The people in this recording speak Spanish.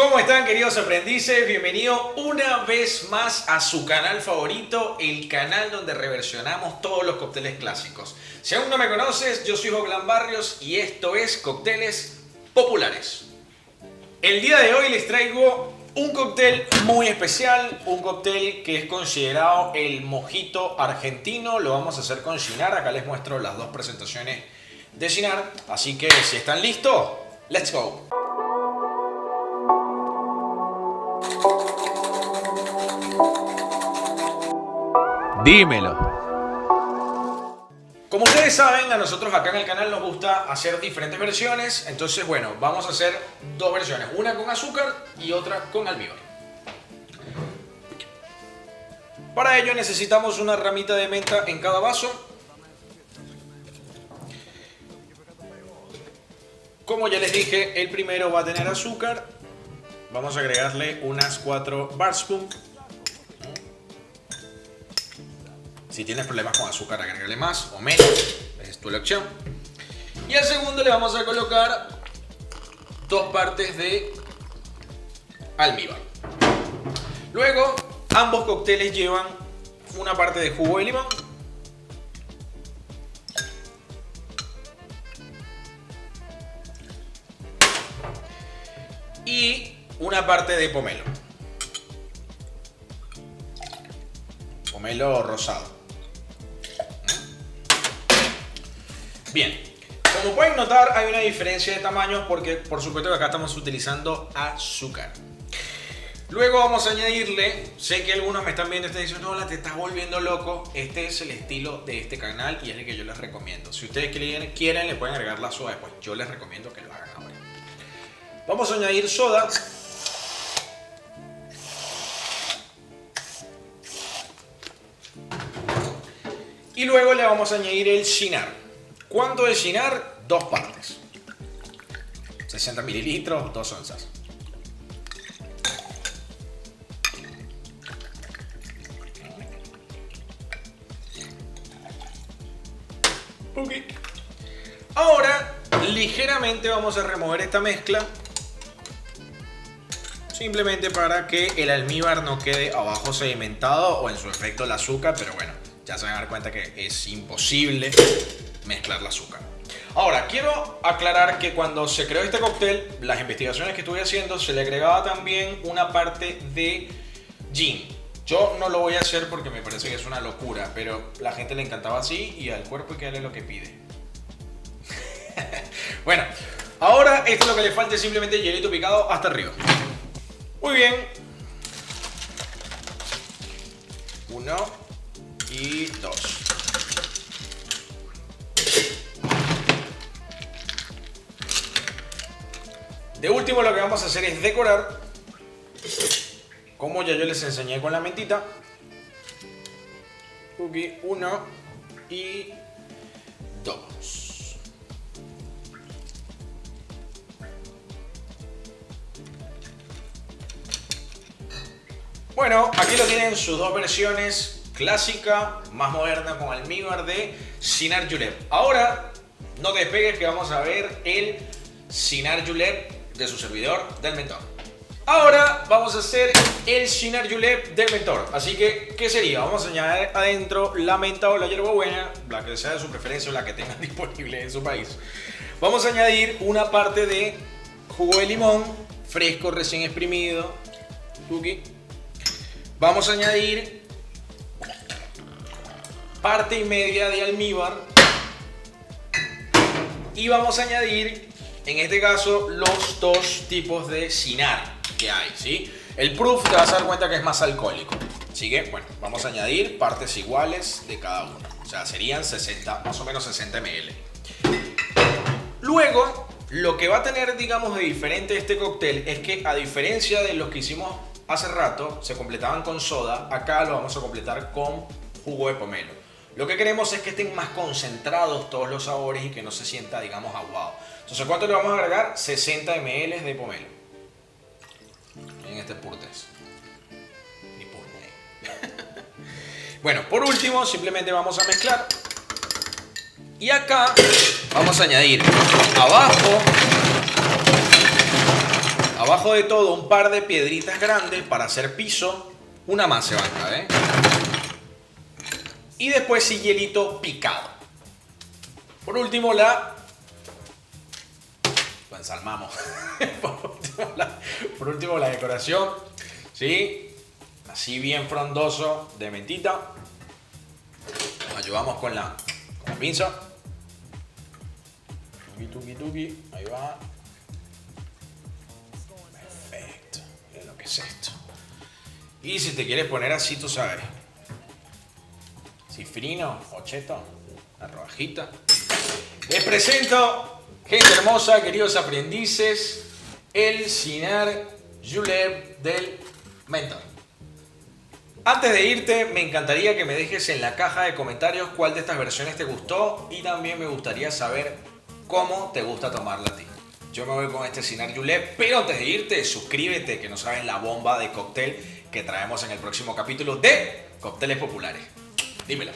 ¿Cómo están, queridos aprendices? Bienvenido una vez más a su canal favorito, el canal donde reversionamos todos los cócteles clásicos. Si aún no me conoces, yo soy Joglan Barrios y esto es Cócteles Populares. El día de hoy les traigo un cóctel muy especial, un cóctel que es considerado el mojito argentino. Lo vamos a hacer con Cynar. Acá les muestro las dos presentaciones de Cynar. Así que si están listos, let's go. Dímelo. Como ustedes saben, a nosotros acá en el canal nos gusta hacer diferentes versiones. Entonces, bueno, vamos a hacer dos versiones. Una con azúcar y otra con almíbar. Para ello necesitamos una ramita de menta en cada vaso. Como ya les dije, el primero va a tener azúcar. Vamos a agregarle unas 4 bar spoon. Si tienes problemas con azúcar, agrégale más o menos, es tu elección. Y al segundo le vamos a colocar 2 partes de almíbar. Luego, ambos cócteles llevan una parte de jugo de limón. Y una parte de pomelo. Pomelo rosado. Bien, como pueden notar hay una diferencia de tamaños porque por supuesto que acá estamos utilizando azúcar. Luego vamos a añadirle, sé que algunos me están viendo y están diciendo, hola, te estás volviendo loco. Este es el estilo de este canal y es el que yo les recomiendo. Si ustedes quieren le pueden agregar la soda después. Yo les recomiendo que lo hagan ahora. Vamos a añadir soda. Y luego le vamos a añadir el Cynar. ¿Cuánto de Cynar? 2 partes. 60 mililitros, 2 onzas. Ok. Ahora, ligeramente vamos a remover esta mezcla. Simplemente para que el almíbar no quede abajo sedimentado o en su efecto el azúcar, pero bueno, ya se van a dar cuenta que es imposible mezclar el azúcar. Ahora, quiero aclarar que cuando se creó este cóctel, las investigaciones que estuve haciendo, se le agregaba también una parte de gin. Yo no lo voy a hacer porque me parece que es una locura, pero la gente le encantaba así y al cuerpo hay que darle lo que pide. Bueno, ahora esto lo que le falta es simplemente hielito picado hasta arriba. Muy bien. 1 y 2. De último lo que vamos a hacer es decorar, como ya yo les enseñé con la mentita. 1 y 2. Bueno, aquí lo tienen sus dos versiones, clásica, más moderna con almíbar de Cynar Julep. Ahora, no te despegues que vamos a ver el Cynar Julep de su servidor del Mentor. Ahora vamos a hacer el Cynar Julep del Mentor. Así que, ¿qué sería? Vamos a añadir adentro la menta o la hierbabuena, la que sea de su preferencia o la que tengan disponible en su país. Vamos a añadir una parte de jugo de limón fresco, recién exprimido. Vamos a añadir parte y media de almíbar. Y vamos a añadir, en este caso, los dos tipos de Cynar que hay, ¿sí? El proof te vas a dar cuenta que es más alcohólico. Así que, bueno, vamos a añadir partes iguales de cada uno. O sea, serían 60, más o menos 60 ml. Luego, lo que va a tener, digamos, de diferente este cóctel es que, a diferencia de los que hicimos hace rato, se completaban con soda, acá lo vamos a completar con jugo de pomelo. Lo que queremos es que estén más concentrados todos los sabores y que no se sienta, digamos, aguado. Entonces, ¿cuánto le vamos a agregar? 60 ml de pomelo. En este purtes. Bueno, por último, simplemente vamos a mezclar. Y acá vamos a añadir abajo Abajo de todo, un par de piedritas grandes para hacer piso. Una más se banca, ¿eh? Y después sí, hielito picado. Por último, lo ensalmamos. Por último, la decoración. ¿Sí? Así bien frondoso de mentita. Nos ayudamos con la pinza. Tuki, tuki, tuki. Ahí va. Perfecto. Miren lo que es esto. Y si te quieres poner así, tú sabes. Cifrino o cheto. La rodajita. Les presento, gente hermosa, queridos aprendices, el Cynar Julep del Mentor. Antes de irte, me encantaría que me dejes en la caja de comentarios cuál de estas versiones te gustó y también me gustaría saber cómo te gusta tomarla a ti. Yo me voy con este Cynar Julep, pero antes de irte, suscríbete que no sabes la bomba de cóctel que traemos en el próximo capítulo de Cócteles Populares. Dímelo.